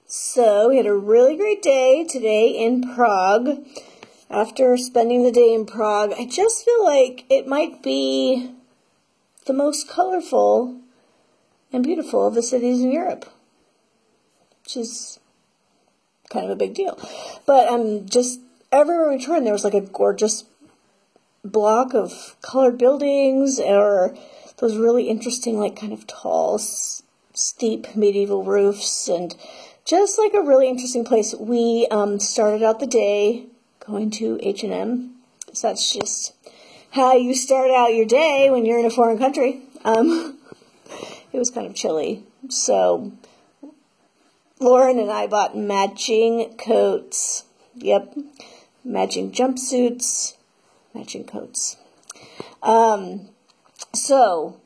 So we had a really great day today in Prague. After spending the day in Prague, I just feel like it might be the most colorful and beautiful of the cities in Europe, which is kind of a big deal. But just everywhere we turned, there was like a gorgeous block of colored buildings, or those really interesting, like kind of tall, steep medieval roofs, and just like a really interesting place. We started out the day going to H&M. So that's just how you start out your day when you're in a foreign country. It was kind of chilly. So Lauren and I bought matching coats. Yep. Matching jumpsuits, matching coats. So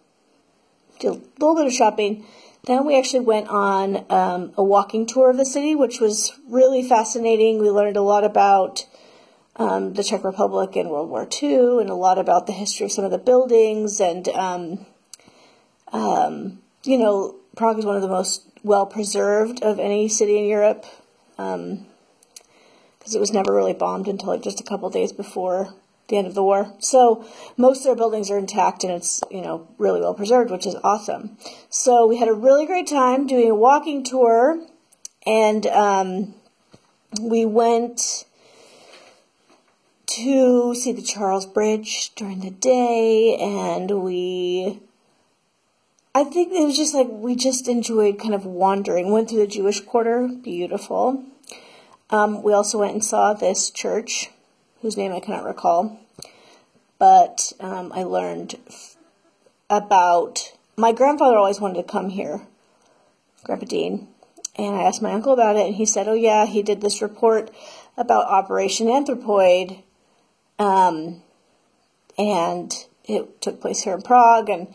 did a little bit of shopping. Then we actually went on a walking tour of the city, which was really fascinating. We learned a lot about the Czech Republic and World War II, and a lot about the history of some of the buildings. And, Prague is one of the most well-preserved of any city in Europe, because it was never really bombed until like just a couple days before the end of the war. So most of their buildings are intact, and it's, really well preserved, which is awesome. So we had a really great time doing a walking tour, and we went to see the Charles Bridge during the day, and I think it was just like, we just enjoyed kind of wandering. Went through the Jewish Quarter, beautiful. We also went and saw this church, whose name I cannot recall, but I learned about, my grandfather always wanted to come here, Grandpa Dean, and I asked my uncle about it, and he said, oh yeah, he did this report about Operation Anthropoid, and it took place here in Prague, and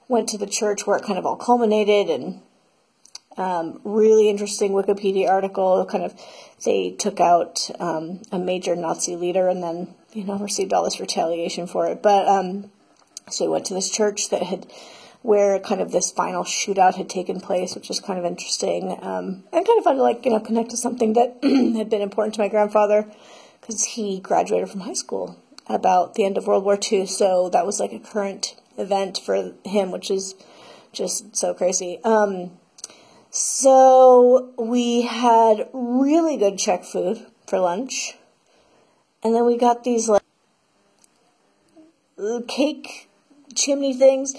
went to the church where it kind of all culminated, and really interesting Wikipedia article. Kind of, they took out a major Nazi leader, and then received all this retaliation for it. But so we went to this church where kind of this final shootout had taken place, which was kind of interesting, and kind of fun to connect to something that had been important to my grandfather, because he graduated from high school about the end of World War II. So that was like a current event for him, which is just so crazy. So we had really good Czech food for lunch. And then we got these like cake chimney things,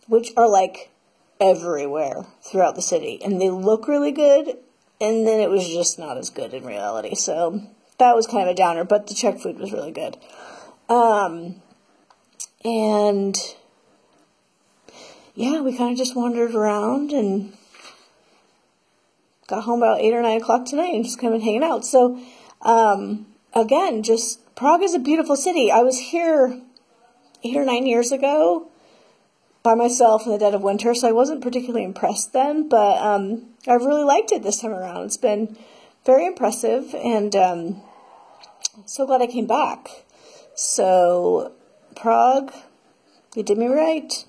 which are like everywhere throughout the city. And they look really good, and then it was just not as good in reality. So that was kind of a downer, but the Czech food was really good. And yeah, we kind of just wandered around and got home about 8 or 9 o'clock tonight and just kind of hanging out. So, again, just Prague is a beautiful city. I was here 8 or 9 years ago by myself in the dead of winter, so I wasn't particularly impressed then, but I've really liked it this time around. It's been very impressive, and so glad I came back. So, Prague, you did me right.